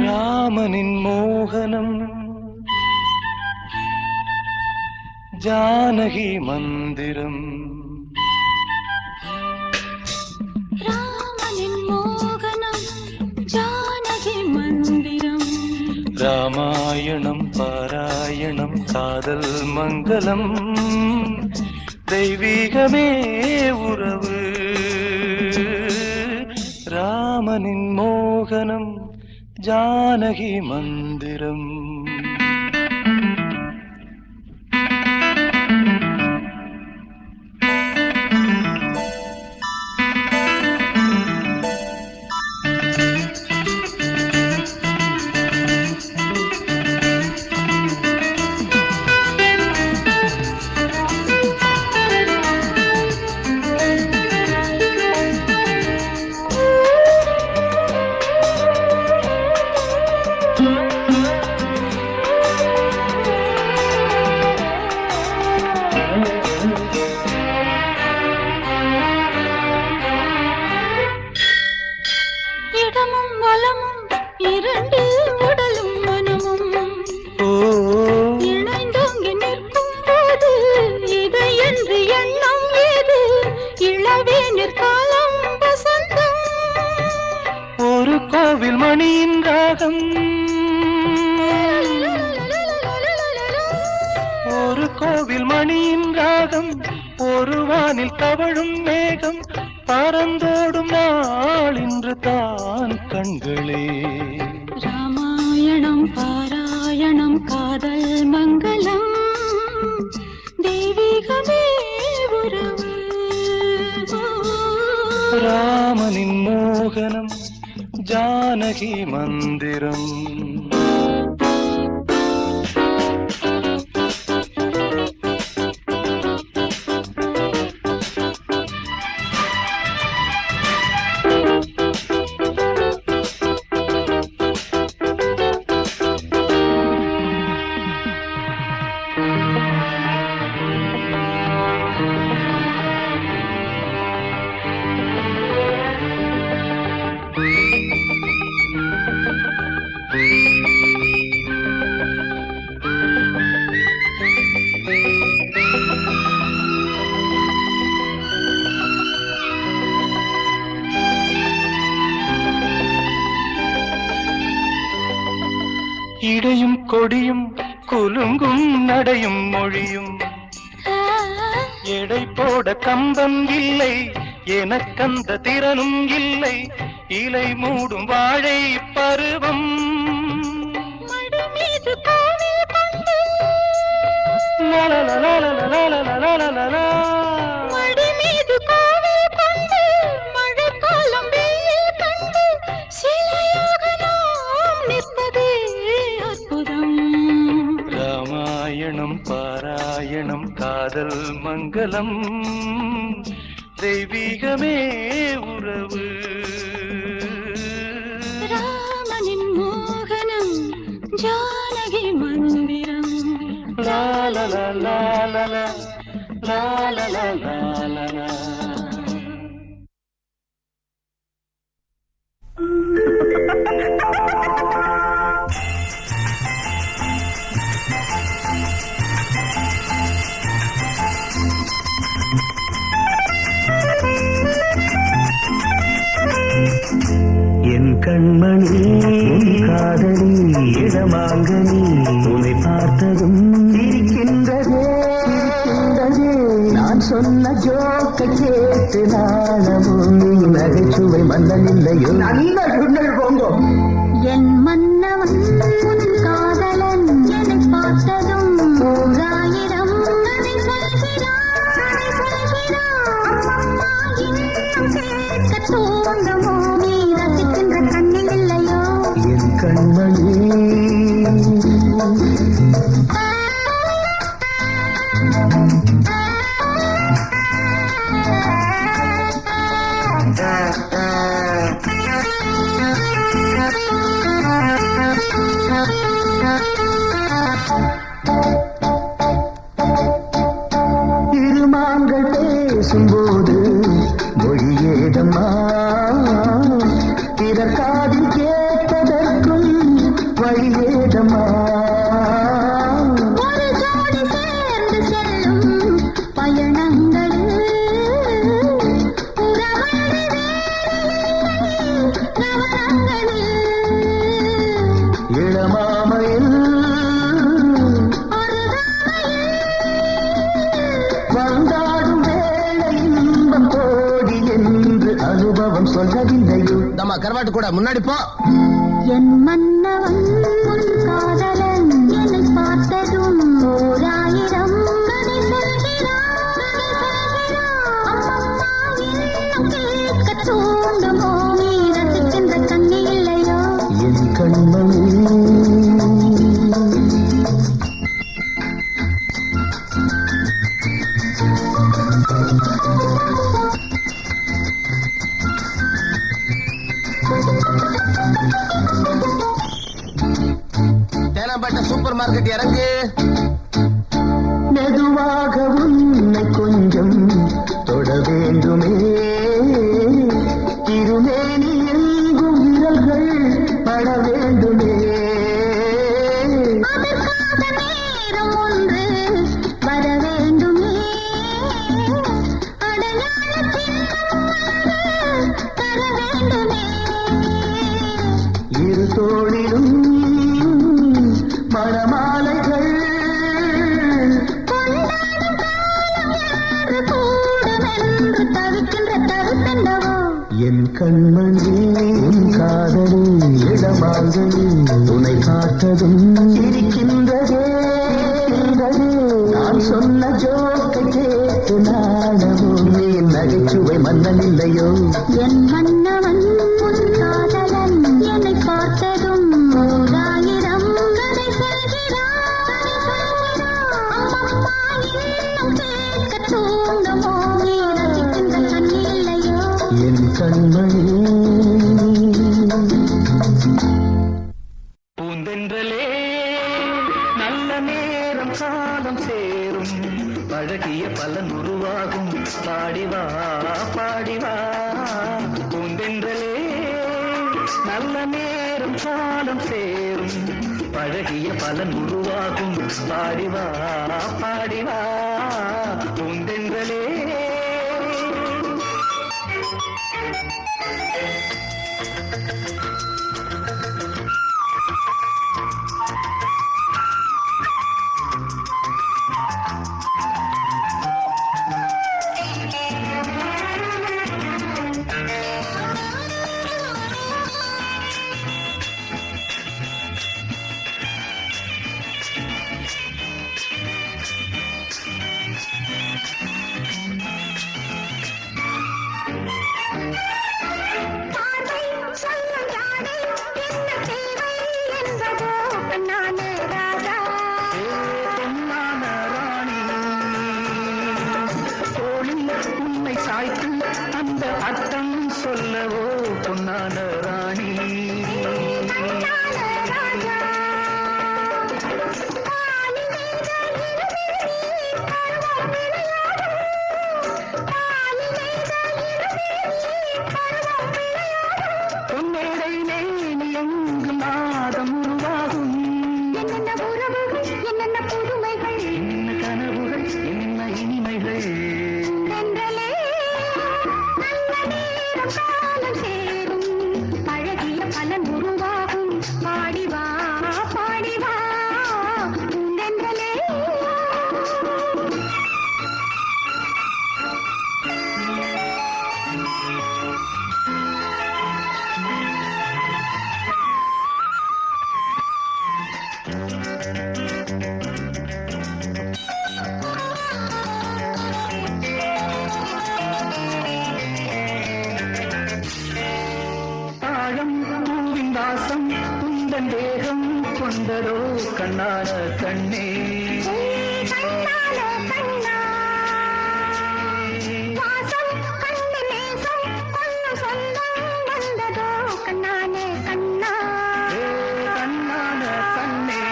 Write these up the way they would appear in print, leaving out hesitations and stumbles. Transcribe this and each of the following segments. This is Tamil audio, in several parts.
ராமனின் மோகனம் ஜானகி மந்திரம். ராமனின் மோகனம் ஜானகி மந்திரம். ராமாயணம் பாராயணம் காதல் மங்களம் தெய்வீகமே உறவு. ராமனின் மோகனம் ஜானகி மந்திரம். இடமும் வலமும் இரண்டு உடலும் மனமும் இணைந்தோங்கி நிற்கும் போது இதை என்று எண்ணம் ஏது? இளவே நிற்காலம் வசந்தம். ஒரு கோவில் மணியின் ராகம், ஒரு கோவில் மணியின் ராகம், ஒரு வானில் தவழும் மேகம், பறந்தோடும் நாள் இன்று தான் கண்களே. ராமாயணம் பாராயணம் காதல் மங்களம் தெய்வீகமே உறவு. ராமனின் மோகனம் ஜானகி மந்திரம். இடையும் கொடியும் குலுங்கும் நடையும் மொழியும் எடை போட கம்பம் இல்லை, எனக்கந்த திறனும் இல்லை. இலை மூடும் வாழை பருவம் ராமாயணம் பாராயணம் காதல் மங்களம் தெய்வீகமே உறவு. ராமனின் மோகனம் ஜானகி மந்திரம். லா லா லா லா லா லா லா லா லா லா. என் கண்மணி காதலி இடமாங்கனி உன்னை பார்த்ததும் இருக்கின்றதே. நான் சொன்ன ஜோக்க கேட்டு நாணமும் நீ நகைச்சுவை மன்னனில்லையோ. நல்ல சுண்டல் போங்கோ. என் மன்னவன் காதலன் என்னை பார்த்ததும் ஓராயிரம் கதை சொல்கிறான். அம்மா இன்னும் கேட்க தோன்றமோ நீ மான்கள் பேசும்போது மொழியேதம்மா பிறர் காதில் கேட்பதற்கும் வழியேதம்மா ஒரு ஜோடி சேர்ந்து செல்லும் பயணங்களில் உறவழி நவரங்களில் இளமாமையில் வந்தாடும் வேளை இன்பம் கோடி என்று அனுபவம் சொல்லவில்லையோ நம்ம கருவாட்டு கூட முன்னாடி போ. என் மன்னவன் உன் காதலன் என்னை பார்த்ததும் ஓராயிரம் கதை சொல்கிறான். அம்மம்மா இன்னும் கேட்கத் தூண்டுமோ நீ ரசிக்கின்ற கண்ணி இல்லையோ என் கண்மணி தேனாம்பேட்டை சூப்பர் மார்க்கெட் இறங்கு. மெதுவாக உன்னை கொஞ்சம் தொட வேண்டுமே திருமேனி எங்கும் விரல்கள் பட வேண்டுமே அதற்காக நேரம் ஒன்று வர வேண்டுமே அடையாள சின்னம் ஒன்று தர வேண்டுமே இரு தோளிலும் மணமாலைகள் கொண்டாடும் காலம் என்று கூடுமென்று தவிக்கின்ற தருத்தண்டவோ என் கண்மணி உன் காதலி இடமாங்கி உன்னை பார்த்ததும் இருக்கின்றதே நான் சொன்ன ஜோக்கை கேட்டு நாடவோ நீ நகைச்சுவை மன்னன் இல்லையோ என் மன்னவன் உன் காதலன் என்னை பார்த்ததும் ஓராயிரம் கதை சொல்கிறான். அம்மம்மா இன்னும் கேட்கத் தூண்டுமோ நீ ரசிக்கின்ற கண்ணி இல்லையோ என் கண்மணி பூந்தென்றலே நல்ல நேரம் காலம் சேரும் பழகிய பலன் உருவாகும் பாடிவா பாடிவா பூந்தென்றலே நல்ல நேரம் காலம் சேரும் பழகிய பலன் உருவாகும் பாடிவா பாடிவா பூந்தென்றலே பார்வை சொல்லும் யானை என்ன தேவை என்பதோ கண்ணானே ராஜா பொன்னான ராணி தோளில் உன்னை சாய்த்து அந்த அர்த்தம் சொல்லவோ பொன்னான ராணி பொன்னேடை நேனி எங்கு மாதம் உருவாகும் என்னென்ன உறவுகள் என்னென்ன புதுமைகள் என்ன கனவுகள் என்ன இனிமைகள் தென்றலே நல்ல நேரம் காலம் சேரும் பழகிய பலன் உருவாகும் பாடிவா பாடிவா தென்றலே தாழம் பூவின் வாசம் உந்தன் தேகம் கொண்டதோ கண்ணான கண்ணே கண்ணால கண்ணா வாசம் கண்ணு நேசம் கொல்லும் சொந்தம் வந்ததோ கண்ணானே கண்ணா கண்ணான கண்ணே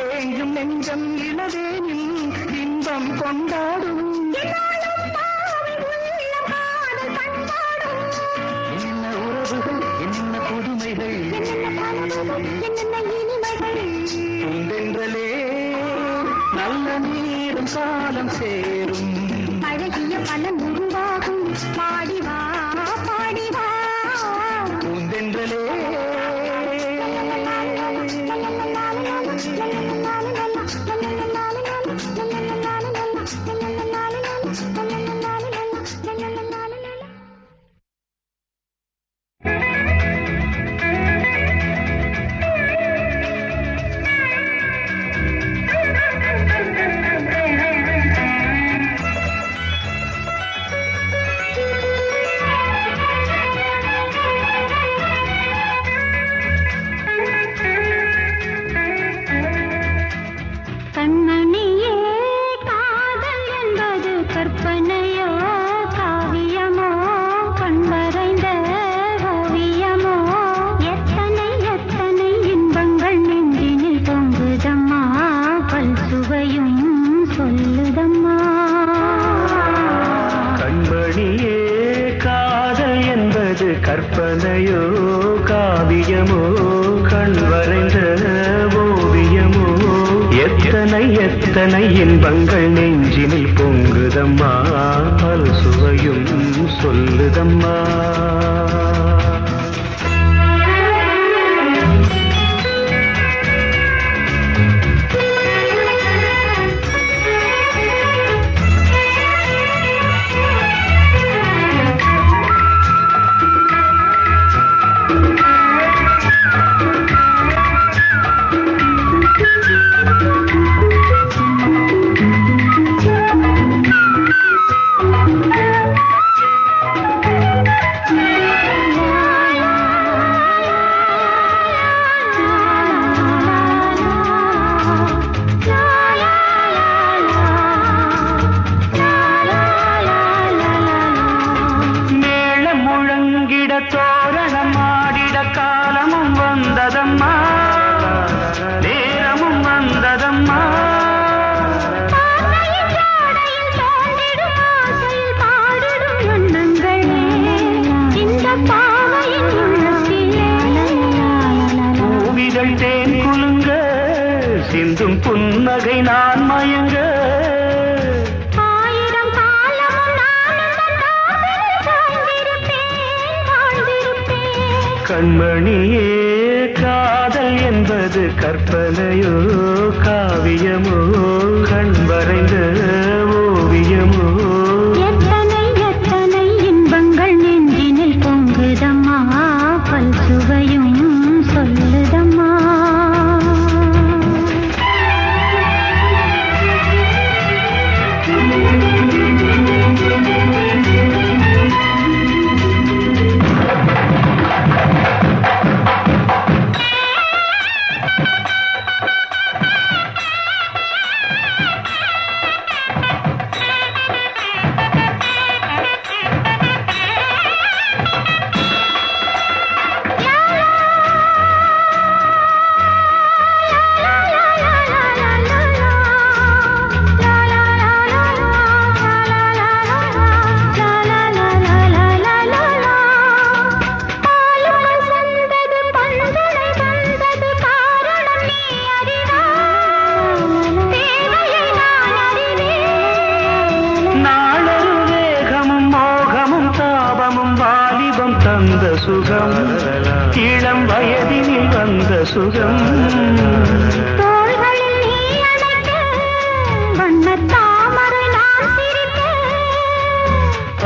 ஏங்கும் நெஞ்சம் இளவேனில் இன்பம் கொண்ட கொண்டாடும் என்ன உறவுகள் என்ன புதுமைகள் பூந்தென்றலே நல்ல நேரம் காலம் சேரும் அழகிய பலன் உருவாகும் பாடிவா பாடிவா பூந்தென்றலே கற்பனையோ காவியமோ கண் வரைந்த ஓவியமோ எத்தனை எத்தனை இன்பங்கள் நெஞ்சினில் பொங்குதம்மா பல் சுவையும் சொல்லுதம்மா தோரணம் ஆடிட காலமும் வந்ததம்மா நேரமும் வந்ததம்மா பூவிதழ் தேன் குலுங்க சிந்தும் புன்னகை நான் மயங்க கண்மணியே காதல் என்பது கற்பனையோ காவியமோ கண் வரைந்த ஓவியமோ எத்தனை எத்தனை இன்பங்கள் நெஞ்சினில் பொங்குதம்மா பல் சுவையும் சொல்லுதம்மா சுகம் இளம் வயதினில் வந்த சுகம் தோள்களில் நீ அணைக்க வண்ணத் தாமரை நான் சிரிக்க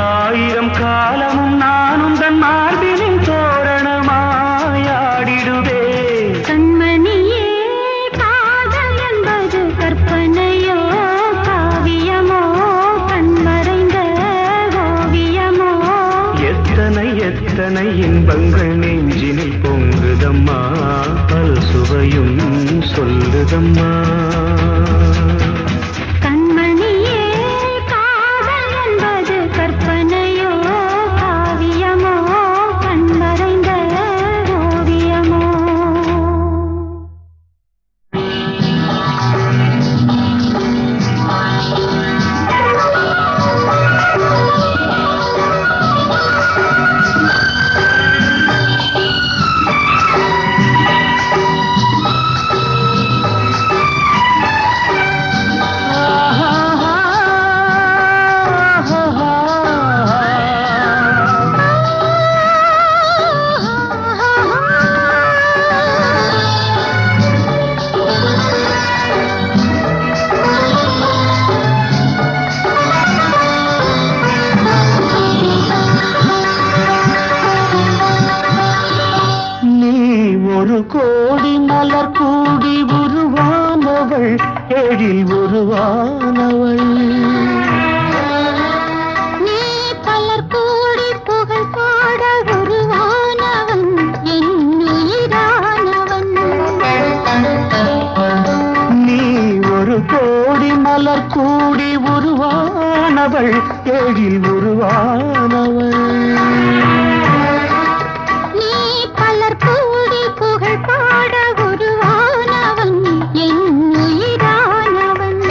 ஆயிரம் காலமும் நானும் தன் மார்பினின் தோரணமாயாடிடுவே கண்மணியே காதல் என்பது கற்பனையோ காவியமோ கண் மறைந்த ஓவியமோ எத்தனை எத்தனை இன்பங்கள் நெஞ்சினில் பொங்குதம்மா பல் சுவையும் சொல்லுதம்மா கண்மணியே காதல் என்பது கற்பனையோ காவியமோ கண் மறைந்த ஓவியமோ உருவானவள் ஏழில் உருவானவள் நீ பலர் கூடி புகழ் பாட உருவானவன் என் உயிரானவன்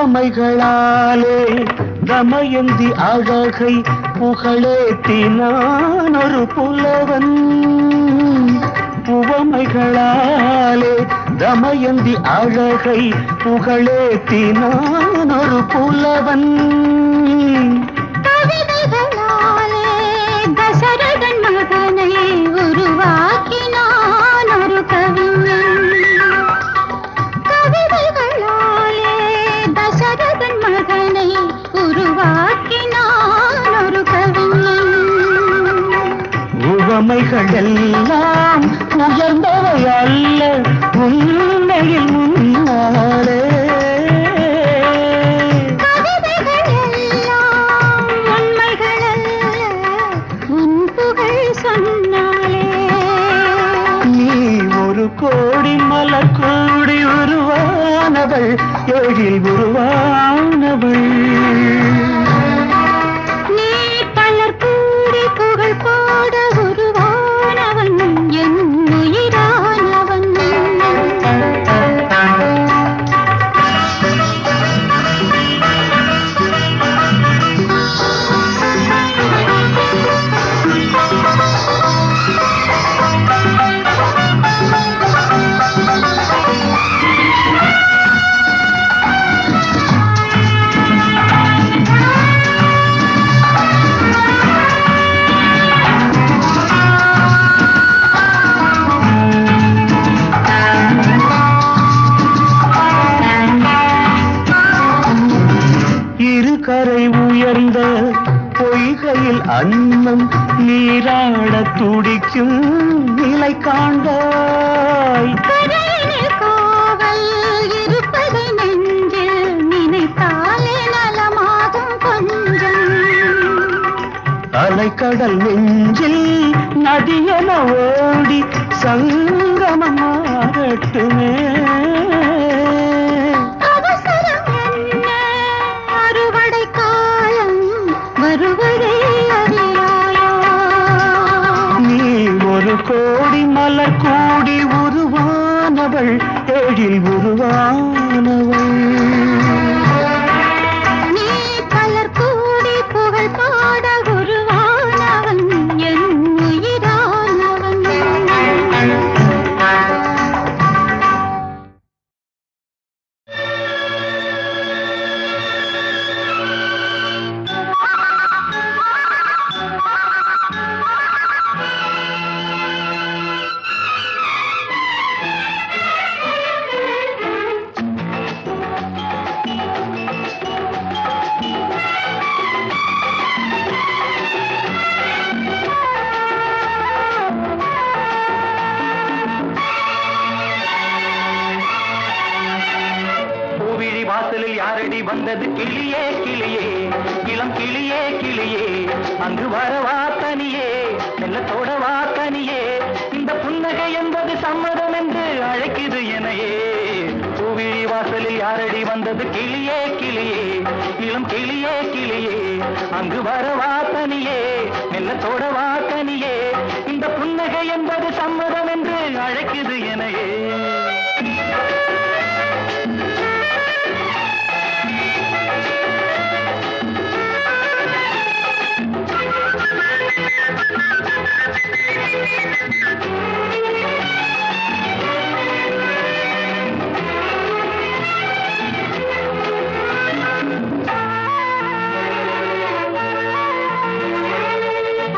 உவமைகளாலே தமயந்தி அழகை புகழேத்தினான் ஒரு புலவன் உவமைகளாலே தமயந்தி அழகை புகழேத்தினான் ஒரு புலவன் கவிதைகளாலே தசரதன் மகனை உருவாக்கினான் ஒரு கவிஞன் கவிதைகளாலே தசரதன் மகனை உருவாக்கினான் ஒரு கவிஞன் உவமைகள் எல்லாம் உயர்ந்தவை அல்ல உண்மையில் முன்னாலே கவிதைகள் எல்லாம் உண்மைகள் அல்ல உன் புகழ் சொன்னாலே நீ ஒரு கோடி மலர் கூடி உருவானவள் ஏழில் உருவானவள் நீ பலர் கூடி புகழ் பாட உருவானவன் என் உயிரானவன் இருகரை உயர்ந்த பொய்கையில் அன்னம் நீராட துடிக்கும் நிலை காண்டாய் கரையினில் காவல் இருப்பதை நெஞ்சில் நினைத்தாலே நலமாகும் கொஞ்சம் அலைக்கடல் நெஞ்சில் நதியென ஓடி சங்கமமாகட்டுமே அவசரம் என்ன அறுவடை காலம் வருவதே அறியாயோ நீ ஒரு கோடி மலர் கூடி உருவானவள் ஏழில் உருவானவள் நீ பலர் கூடி புகழ் பாட உருவானவன் என் உயிரானவன் பூவிழி வாசலில் யாரடி வந்தது கிளியே கிளியே இளம் கிளியே கிளியே அங்கு வரவா தனியே செல்லத்தோட வா தனியே இந்த புன்னகை என்பது சம்மதம் என்று அழைக்குது எனையே பூவிழி வாசலில் யாரடி வந்தது கிளியே கிளியே இளம் கிளியே கிளியே அங்கு வரவா தனியே மெல்லத்தோட வா தனியே இந்த புன்னகை என்பது சம்மதம் என்று அழைக்குது எனையே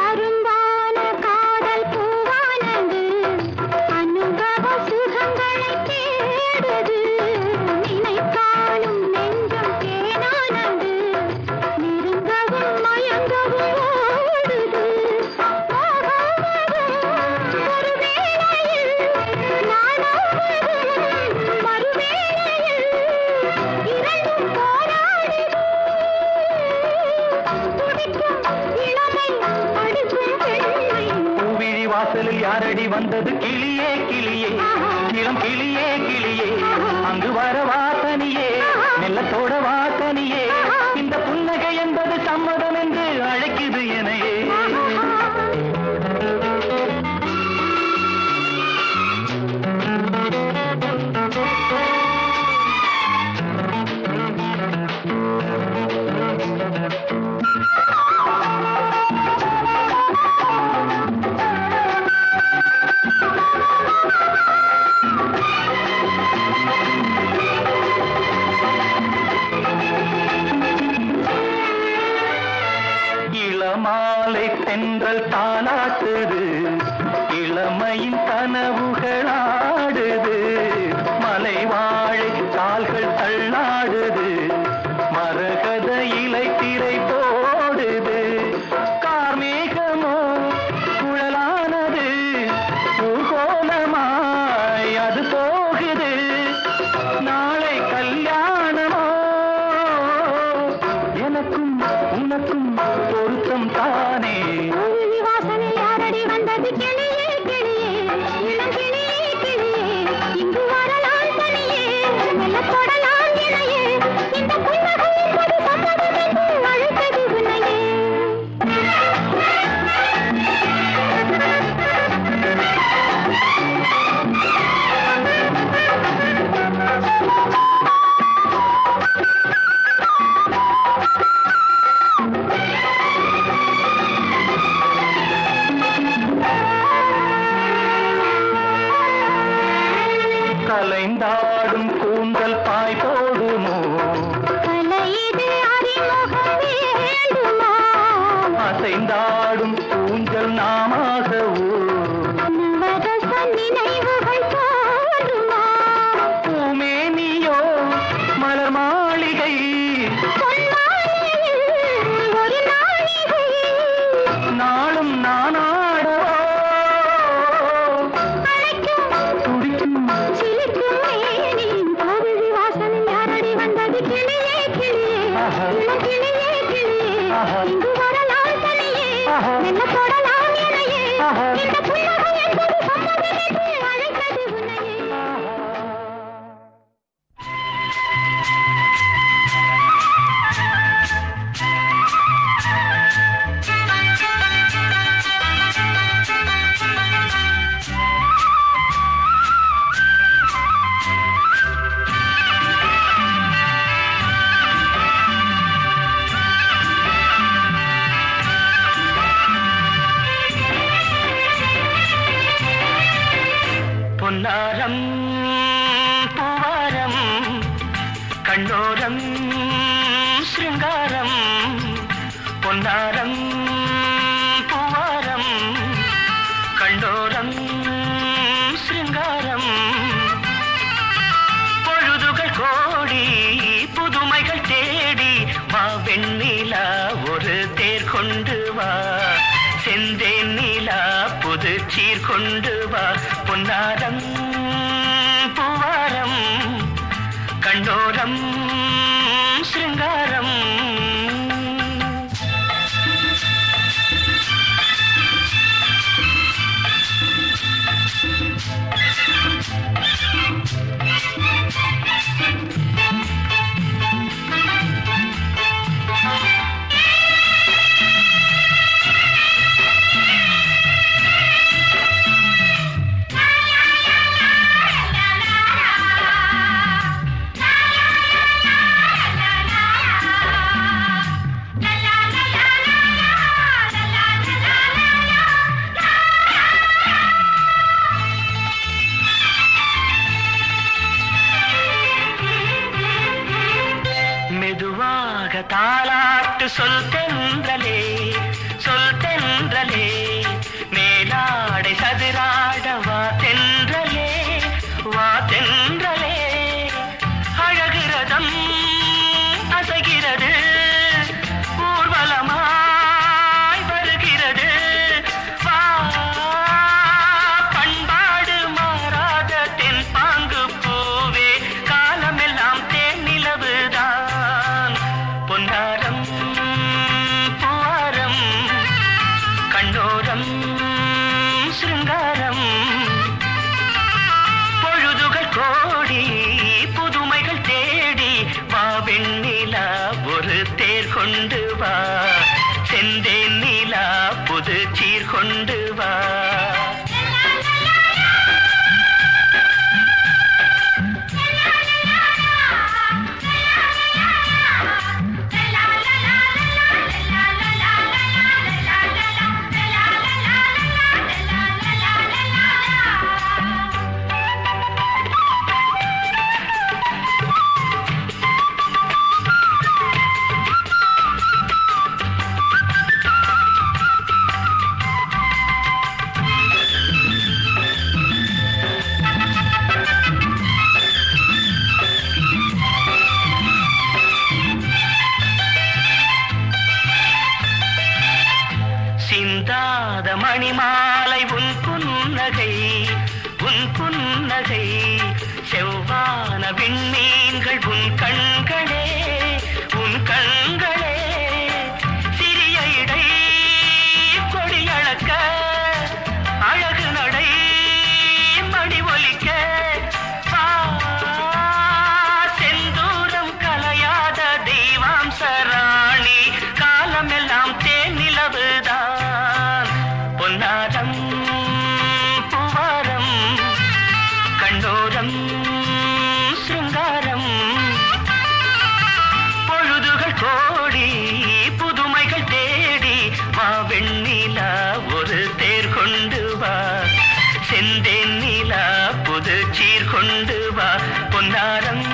அரும்பான காதல் பூவானது அனுபவ சுக வந்தது கிளியே கிளியே இளம் கிளியே கிளியே அங்கு வரவா தனியே மெல்லத்தோட வா தனியே இந்த புன்னகை என்பது சம்மதம் என்று அழைக்குது எனையே இளமாலை தென்றல் தாளாட்டுது இளமையின் கனவுகளாடுது மலை வாழை கால்கள் தள்ளாடுது மரகத இலை திரை போடுது கார்மேகமோ குழலானது ஊர்கோலமாய் அது போகுது நாளை கல்யாணமோ எனக்கும் உனக்கும் பொருத்தம் தானே வாசனை யாரடி வந்தது கிளியே கிளியே இளம் கிளியே கிளியே இங்கு வரலாம் தனியே மெல்ல தொடலாம் இணையே இந்த புன்னகை என்பது சம்மதம் என்று அழைத்தது உன்னையே கலைந்தாடும் கூந்தல் பாய் போடுமோ கலையிது அறிமுகம் வேண்டுமா அசைந்தாடும் ஊஞ்சல் நாமாகவோ நவரச நினைவுகள் தோன்றுமா பூமேனியோ மலர் மாளிகை பொன்மாலையில் ஒரு நாழிகை நாளும் நானாடவோ அழைக்கும் துடிக்கும் சிலிர்க்கும் மேனியின் கோவிலி வாசனை யாரடி வந்தது கிளியே கிளியே இளம் கிளியே கிளியே இங்கு வரலாம் தனியே மெல்ல தொடலாம் இணையே இந்த புன்னகை என்பது சம்மதம் என்று அழைத்தது உன்னையே பொன்னாரம் பூவாரம் கண்ணோரம் சிருங்காரம் பொன்னாரம் பூவாரம் கண்ணோரம் சிருங்காரம் பொழுதுகள் கோடி புதுமைகள் தேடி வா வெண்ணிலா ஒரு தேர் கொண்டு வா செந்தேன் நீலா புது சீர் கொண்டு வா பொன்னாரம் பூவாரம் கண்ணோரம் சிருங்காரம் மெதுவாக தாலாட்டு சொல் தென்றலே மேலாடை சதுராட வா தென்றலே அழகிறதம் அசைகிறது ஊர்வலமாய் வருகிறது வா பண்பாடு மாறாத தென் பாங்கு பூவே காலமெல்லாம் தேன் நிலவுதான் பொன்னாரம் பூவாரம் கண்ணோரம் சிருங்காரம் கொண்டு வா செந்தேன் நிலா புது சீர் கொண்டு வா சிந்தாத மணிமாலை உன் புன்னகை செவ்வான விண்மீன்கள் உன் கண்களே சிறிய இடை கொடியளக்க அழகு நடை மணி ஒலிக்க செந்தூரம் கலையாத தெய்வாம்சராணி காலமெல்லாம் தேன் நிலவுதான் பொன்னாரம் பூவாரம் கண்ணோரம் சிருங்காரம் பொழுதுகள் கோடி புதுமைகள் தேடி வா வெண்ணிலா ஒரு தேர் கொண்டு வா செந்தேன் நிலா புது சீர் கொண்டு வா பொன்னாரம்